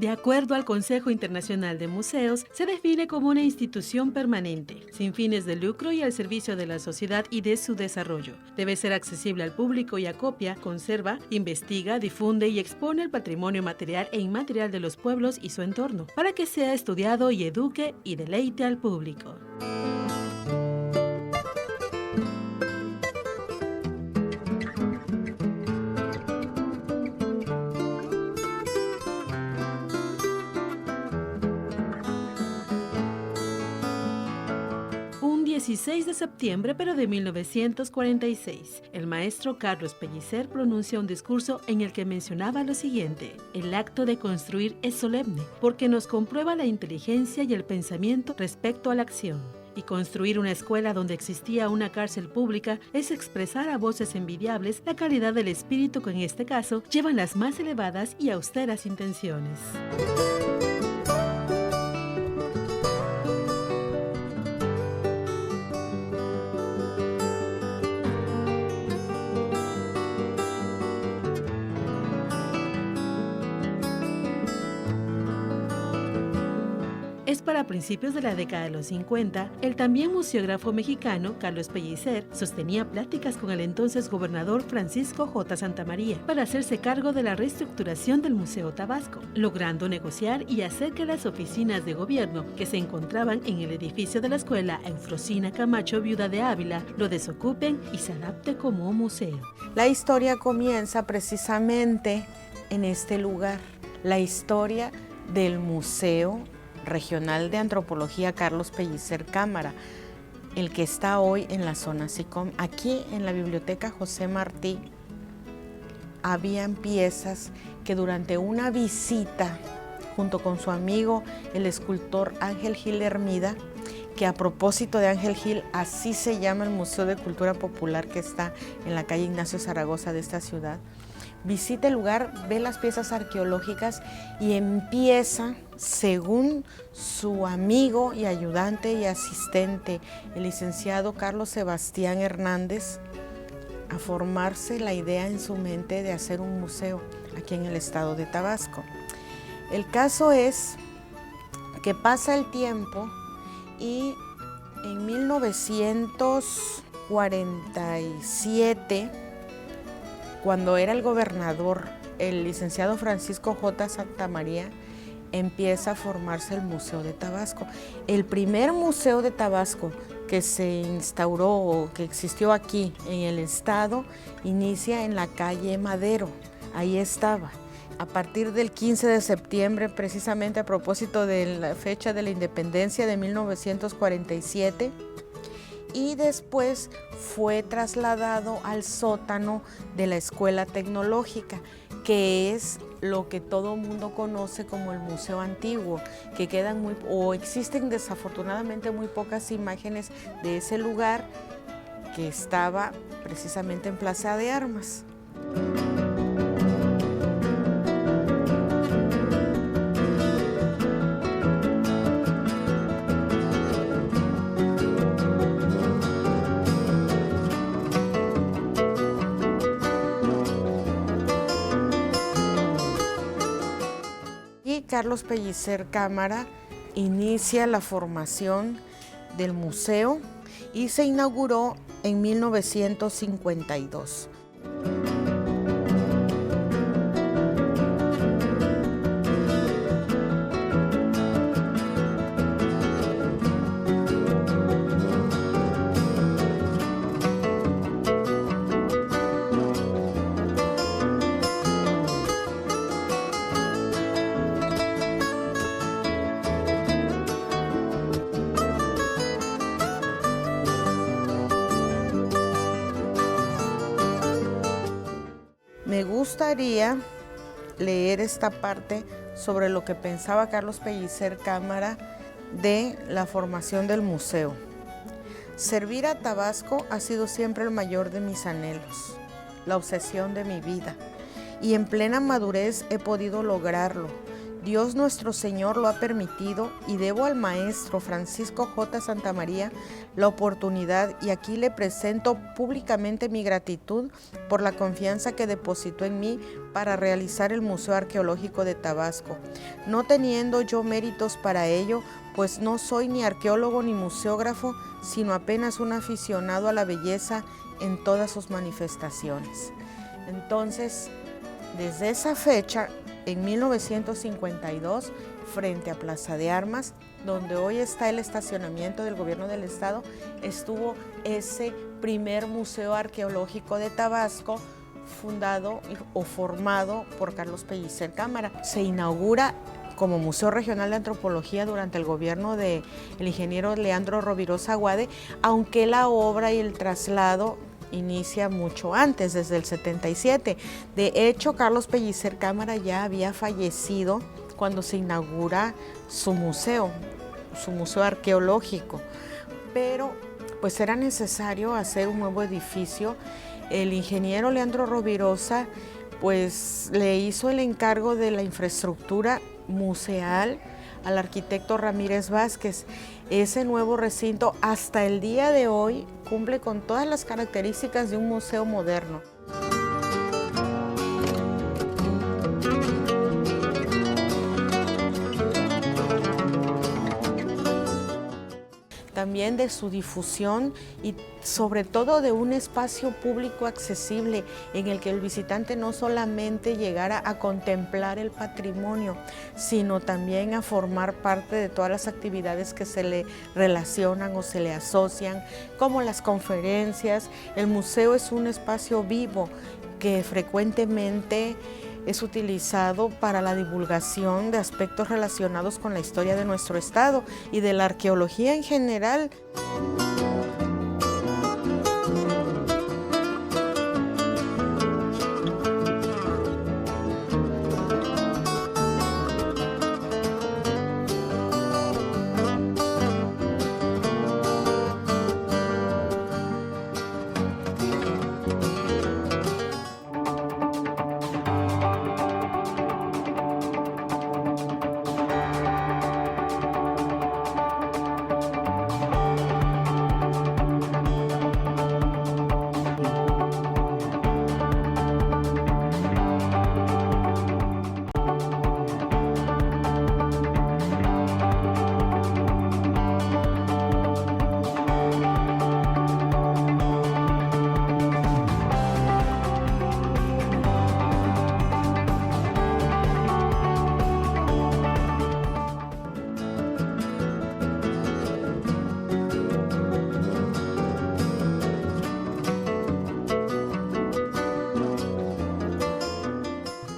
De acuerdo al Consejo Internacional de Museos, se define como una institución permanente, sin fines de lucro y al servicio de la sociedad y de su desarrollo. Debe ser accesible al público y acopia, conserva, investiga, difunde y expone el patrimonio material e inmaterial de los pueblos y su entorno, para que sea estudiado y eduque y deleite al público. Un 16 de septiembre, pero de 1946, el maestro Carlos Pellicer pronunció un discurso en el que mencionaba lo siguiente: el acto de construir es solemne, porque nos comprueba la inteligencia y el pensamiento respecto a la acción. Y construir una escuela donde existía una cárcel pública es expresar a voces envidiables la calidad del espíritu que en este caso llevan las más elevadas y austeras intenciones. Es para principios de la década de los 50, el también museógrafo mexicano Carlos Pellicer sostenía pláticas con el entonces gobernador Francisco J. Santamaría para hacerse cargo de la reestructuración del Museo Tabasco, logrando negociar y hacer que las oficinas de gobierno que se encontraban en el edificio de la escuela Eufrosina Camacho, viuda de Ávila, lo desocupen y se adapte como museo. La historia comienza precisamente en este lugar, la historia del Museo Regional de Antropología Carlos Pellicer Cámara, el que está hoy en la zona SICOM. Aquí en la Biblioteca José Martí habían piezas que durante una visita junto con su amigo el escultor Ángel Gil Hermida, que a propósito de Ángel Gil, así se llama el Museo de Cultura Popular que está en la calle Ignacio Zaragoza de esta ciudad, visita el lugar, ve las piezas arqueológicas y empieza, según su amigo y ayudante y asistente, el licenciado Carlos Sebastián Hernández, a formarse la idea en su mente de hacer un museo aquí en el estado de Tabasco. El caso es que pasa el tiempo y en 1947, cuando era el gobernador, el licenciado Francisco J. Santamaría, empieza a formarse el Museo de Tabasco. El primer museo de Tabasco que se instauró o que existió aquí en el estado inicia en la calle Madero, ahí estaba. A partir del 15 de septiembre, precisamente a propósito de la fecha de la independencia de 1947, y después fue trasladado al sótano de la Escuela Tecnológica, que es lo que todo el mundo conoce como el Museo Antiguo, que quedan existen desafortunadamente muy pocas imágenes de ese lugar que estaba precisamente en Plaza de Armas. Carlos Pellicer Cámara inicia la formación del museo y se inauguró en 1952. Me gustaría leer esta parte sobre lo que pensaba Carlos Pellicer Cámara de la formación del museo. Servir a Tabasco ha sido siempre el mayor de mis anhelos, la obsesión de mi vida, y en plena madurez he podido lograrlo. Dios nuestro Señor lo ha permitido y debo al maestro Francisco J. Santamaría la oportunidad y aquí le presento públicamente mi gratitud por la confianza que depositó en mí para realizar el Museo Arqueológico de Tabasco, no teniendo yo méritos para ello, pues no soy ni arqueólogo ni museógrafo, sino apenas un aficionado a la belleza en todas sus manifestaciones. Entonces, desde esa fecha, en 1952, frente a Plaza de Armas, donde hoy está el estacionamiento del gobierno del estado, estuvo ese primer Museo Arqueológico de Tabasco, fundado o formado por Carlos Pellicer Cámara. Se inaugura como Museo Regional de Antropología durante el gobierno del ingeniero Leandro Rovirosa Aguade, aunque la obra y el traslado inicia mucho antes, desde el 77. De hecho, Carlos Pellicer Cámara ya había fallecido cuando se inaugura su museo arqueológico, pero pues era necesario hacer un nuevo edificio. El ingeniero Leandro Rovirosa pues le hizo el encargo de la infraestructura museal al arquitecto Ramírez Vázquez. Ese nuevo recinto hasta el día de hoy cumple con todas las características de un museo moderno. También de su difusión y sobre todo de un espacio público accesible en el que el visitante no solamente llegara a contemplar el patrimonio, sino también a formar parte de todas las actividades que se le relacionan o se le asocian, como las conferencias. El museo es un espacio vivo que frecuentemente es utilizado para la divulgación de aspectos relacionados con la historia de nuestro estado y de la arqueología en general.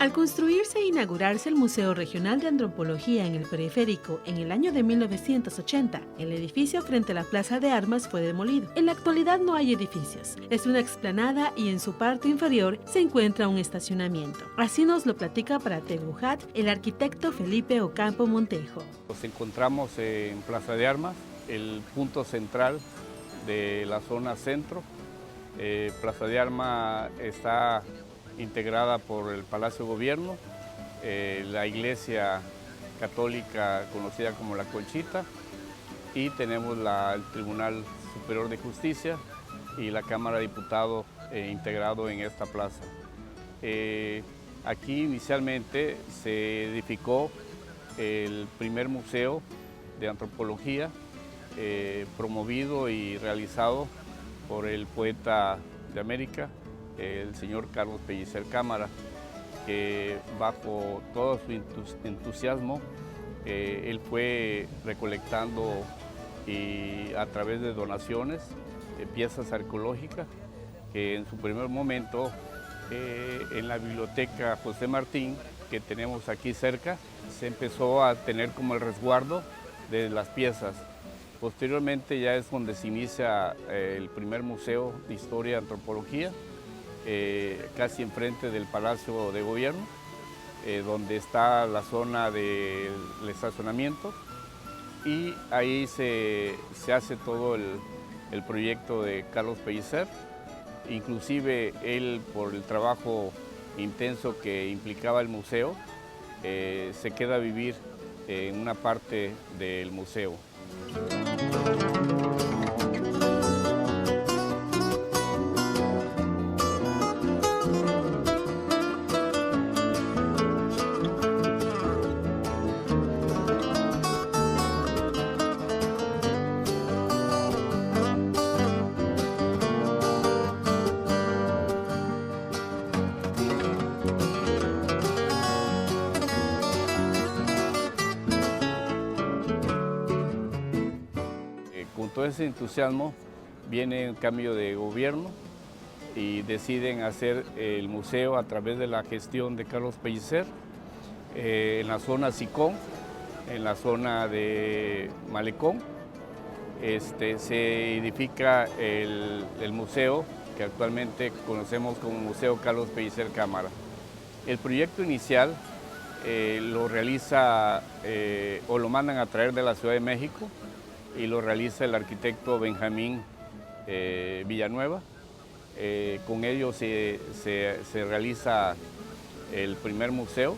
Al construirse e inaugurarse el Museo Regional de Antropología en el Periférico en el año de 1980, el edificio frente a la Plaza de Armas fue demolido. En la actualidad no hay edificios, es una explanada y en su parte inferior se encuentra un estacionamiento. Así nos lo platica para Tegujat el arquitecto Felipe Ocampo Montejo. Nos encontramos en Plaza de Armas, el punto central de la zona centro. Plaza de Armas está integrada por el Palacio de Gobierno, la Iglesia Católica conocida como La Conchita, y tenemos el Tribunal Superior de Justicia y la Cámara de Diputados integrado en esta plaza. Aquí inicialmente se edificó el primer museo de antropología promovido y realizado por el poeta de América, el señor Carlos Pellicer Cámara, que bajo todo su entusiasmo, él fue recolectando y a través de donaciones, piezas arqueológicas, que en su primer momento en la biblioteca José Martín, que tenemos aquí cerca, se empezó a tener como el resguardo de las piezas. Posteriormente ya es donde se inicia el primer museo de historia y antropología, casi enfrente del Palacio de Gobierno, donde está la zona del estacionamiento, y ahí se hace todo el proyecto de Carlos Pellicer. Inclusive él, por el trabajo intenso que implicaba el museo, se queda a vivir en una parte del museo. Con todo ese entusiasmo viene un cambio de gobierno y deciden hacer el museo a través de la gestión de Carlos Pellicer en la zona Sicón, en la zona de Malecón. Se edifica el museo que actualmente conocemos como Museo Carlos Pellicer Cámara. El proyecto inicial lo realiza o lo mandan a traer de la Ciudad de México y lo realiza el arquitecto Benjamín Villanueva. Con ello se realiza el primer museo,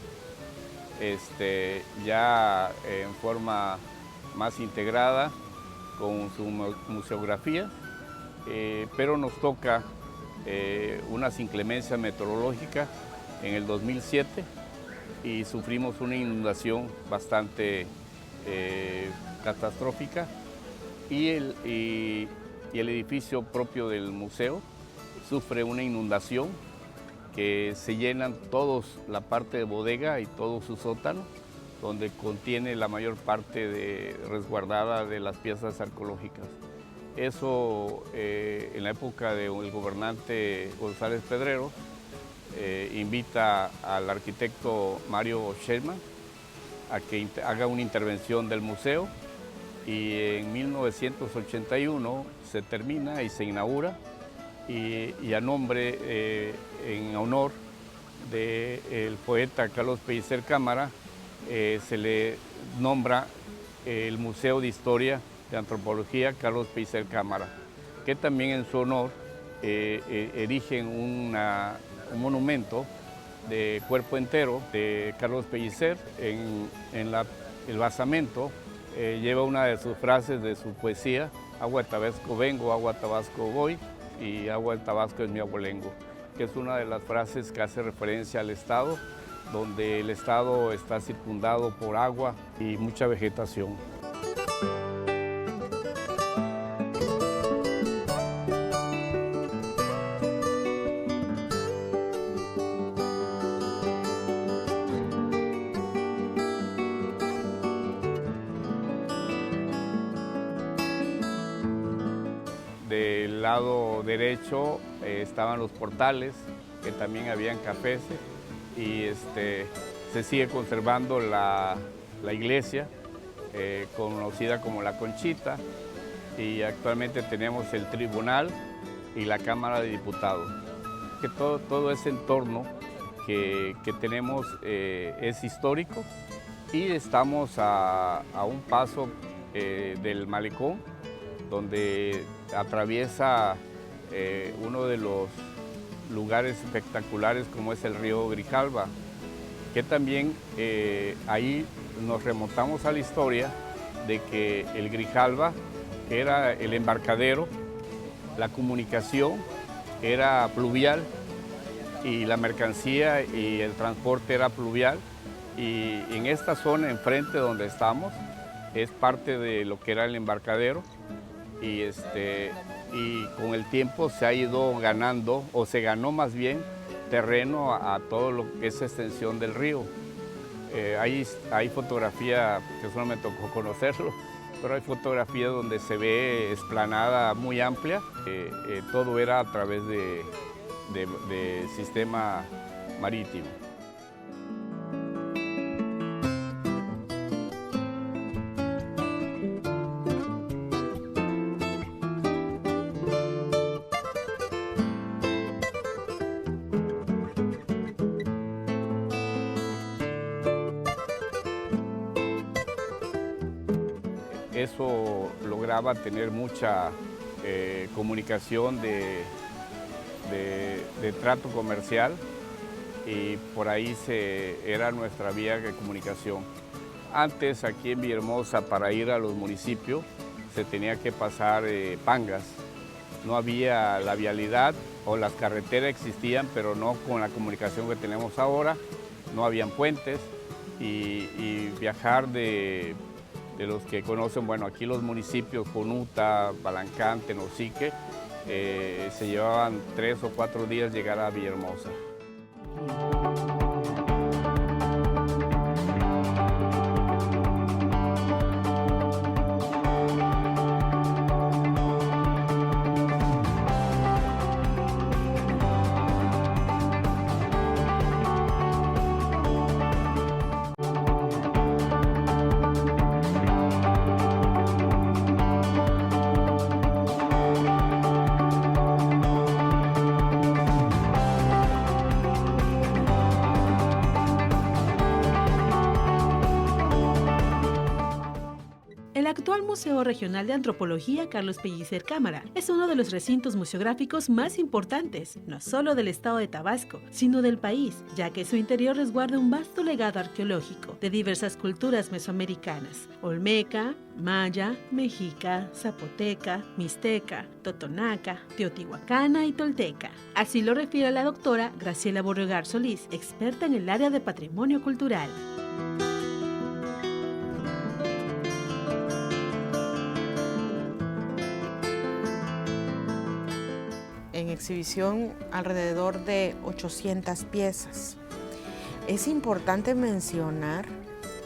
ya en forma más integrada, con su museografía, pero nos toca unas inclemencias meteorológicas en el 2007 y sufrimos una inundación bastante catastrófica. Y el edificio propio del museo sufre una inundación que se llenan todos la parte de bodega y todo su sótano, donde contiene la mayor parte resguardada de las piezas arqueológicas. Eso en la época del gobernante González Pedrero invita al arquitecto Mario Shellman a que haga una intervención del museo. Y en 1981 se termina y se inaugura y en honor del poeta Carlos Pellicer Cámara se le nombra el Museo de Historia de Antropología Carlos Pellicer Cámara, que también en su honor erigen un monumento de cuerpo entero de Carlos Pellicer en el basamento. Lleva una de sus frases de su poesía: agua de Tabasco vengo, agua de Tabasco voy y agua de Tabasco es mi abolengo, que es una de las frases que hace referencia al estado, donde el estado está circundado por agua y mucha vegetación. Del lado derecho estaban los portales, que también habían cafés, y se sigue conservando la iglesia, conocida como La Conchita, y actualmente tenemos el tribunal y la Cámara de Diputados. Que todo ese entorno que tenemos es histórico y estamos a un paso del malecón, donde atraviesa uno de los lugares espectaculares como es el río Grijalva, que también ahí nos remontamos a la historia de que el Grijalva era el embarcadero, la comunicación era pluvial y la mercancía y el transporte era pluvial, y en esta zona enfrente donde estamos es parte de lo que era el embarcadero. Y con el tiempo se ha ido ganando, o se ganó más bien, terreno a todo lo que es extensión del río. Hay fotografía, que solo me tocó conocerlo, pero hay fotografía donde se ve explanada muy amplia. Todo era a través de sistema marítimo. Eso lograba tener mucha comunicación de trato comercial y por ahí era nuestra vía de comunicación. Antes, aquí en Villahermosa, para ir a los municipios, se tenía que pasar pangas. No había la vialidad, o las carreteras existían, pero no con la comunicación que tenemos ahora. No habían puentes, y viajar de los que conocen, bueno, aquí los municipios, Jonuta, Balancán, Tenosique, se llevaban 3 o 4 días llegar a Villahermosa. El actual Museo Regional de Antropología Carlos Pellicer Cámara es uno de los recintos museográficos más importantes, no solo del estado de Tabasco, sino del país, ya que su interior resguarda un vasto legado arqueológico de diversas culturas mesoamericanas: olmeca, maya, mexica, zapoteca, mixteca, totonaca, teotihuacana y tolteca. Así lo refiere la doctora Graciela Borregar Solís, experta en el área de patrimonio cultural. En exhibición alrededor de 800 piezas. Es importante mencionar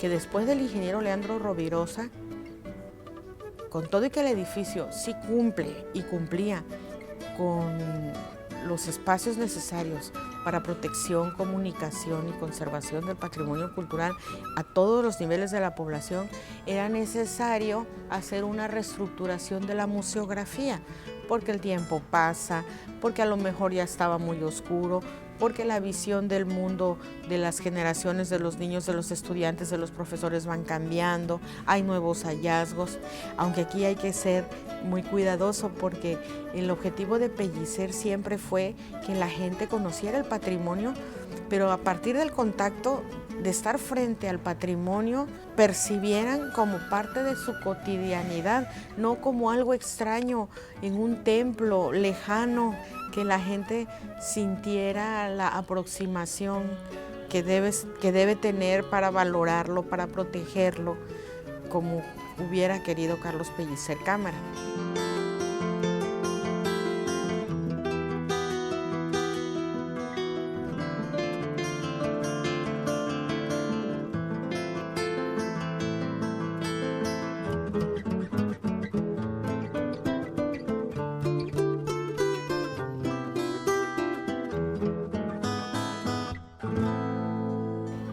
que después del ingeniero Leandro Rovirosa, con todo y que el edificio sí cumple y cumplía con los espacios necesarios para protección, comunicación y conservación del patrimonio cultural a todos los niveles de la población, era necesario hacer una reestructuración de la museografía, porque el tiempo pasa, porque a lo mejor ya estaba muy oscuro, porque la visión del mundo de las generaciones de los niños, de los estudiantes, de los profesores van cambiando, hay nuevos hallazgos, aunque aquí hay que ser muy cuidadoso porque el objetivo de Pellicer siempre fue que la gente conociera el patrimonio, pero a partir del contacto, de estar frente al patrimonio, percibieran como parte de su cotidianidad, no como algo extraño en un templo lejano, que la gente sintiera la aproximación que debe tener para valorarlo, para protegerlo, como hubiera querido Carlos Pellicer Cámara.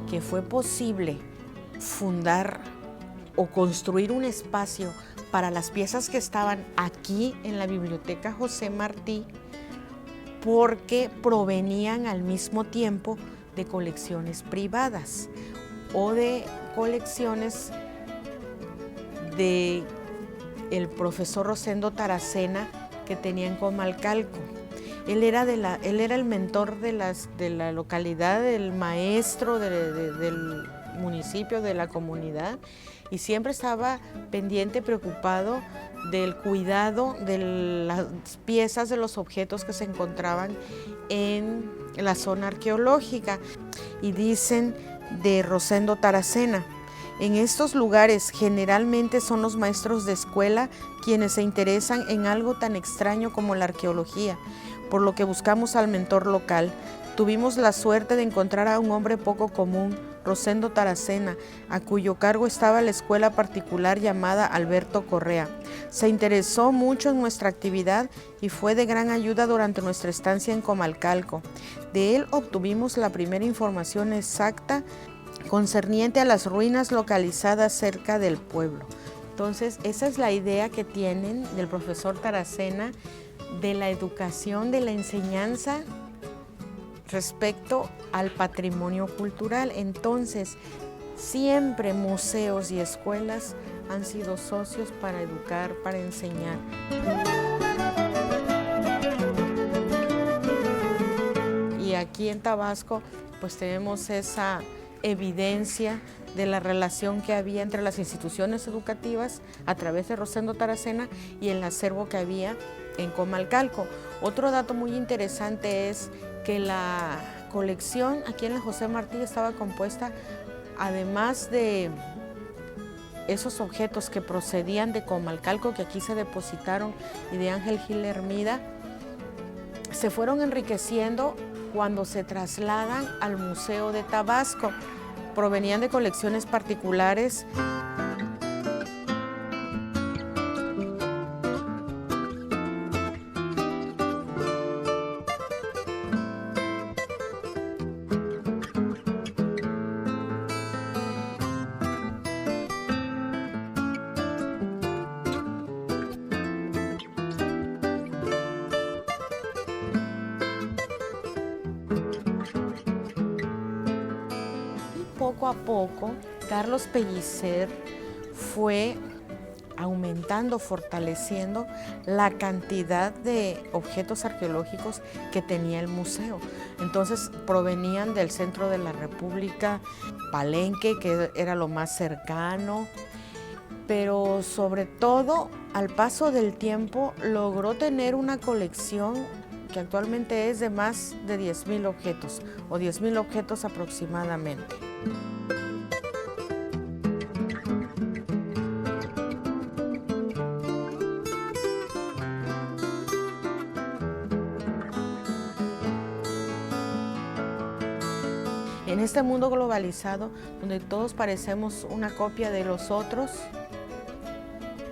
Que fue posible fundar o construir un espacio para las piezas que estaban aquí en la Biblioteca José Martí, porque provenían al mismo tiempo de colecciones privadas o de colecciones de el profesor Rosendo Taracena que tenía en Comalcalco. Él era el mentor de la localidad, el maestro del municipio, de la comunidad, y siempre estaba pendiente, preocupado del cuidado de las piezas, de los objetos que se encontraban en la zona arqueológica. Y dicen de Rosendo Taracena: en estos lugares generalmente son los maestros de escuela quienes se interesan en algo tan extraño como la arqueología, por lo que buscamos al mentor local. Tuvimos la suerte de encontrar a un hombre poco común, Rosendo Taracena, a cuyo cargo estaba la escuela particular llamada Alberto Correa. Se interesó mucho en nuestra actividad y fue de gran ayuda durante nuestra estancia en Comalcalco. De él obtuvimos la primera información exacta concerniente a las ruinas localizadas cerca del pueblo. Entonces, esa es la idea que tienen del profesor Taracena de la educación, de la enseñanza respecto al patrimonio cultural. Entonces, siempre museos y escuelas han sido socios para educar, para enseñar. Y aquí en Tabasco, pues tenemos esa evidencia de la relación que había entre las instituciones educativas a través de Rosendo Taracena y el acervo que había en Comalcalco. Otro dato muy interesante es que la colección aquí en la José Martí estaba compuesta, además de esos objetos que procedían de Comalcalco, que aquí se depositaron, y de Ángel Gil Hermida, se fueron enriqueciendo cuando se trasladan al Museo de Tabasco. Provenían de colecciones particulares. Poco a poco, Carlos Pellicer fue aumentando, fortaleciendo la cantidad de objetos arqueológicos que tenía el museo. Entonces provenían del centro de la República, Palenque, que era lo más cercano, pero sobre todo, al paso del tiempo, logró tener una colección que actualmente es de más de 10,000 objetos, o 10,000 objetos aproximadamente. En este mundo globalizado, donde todos parecemos una copia de los otros,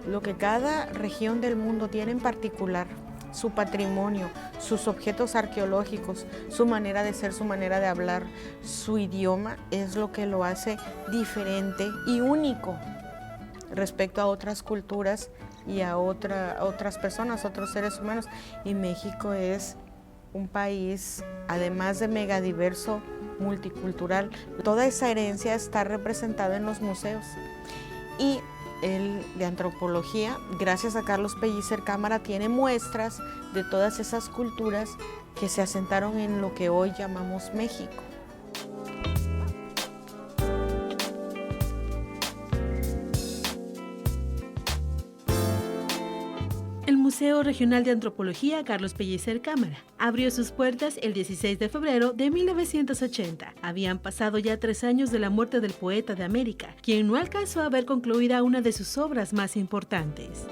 lo que cada región del mundo tiene en particular, su patrimonio, sus objetos arqueológicos, su manera de ser, su manera de hablar, su idioma, es lo que lo hace diferente y único respecto a otras culturas y a otras personas, otros seres humanos. Y México es un país, además de megadiverso, multicultural. Toda esa herencia está representada en los museos. Y el de antropología, gracias a Carlos Pellicer Cámara, tiene muestras de todas esas culturas que se asentaron en lo que hoy llamamos México. El Museo Regional de Antropología Carlos Pellicer Cámara abrió sus puertas el 16 de febrero de 1980. Habían pasado ya 3 años de la muerte del poeta de América, quien no alcanzó a ver concluida una de sus obras más importantes.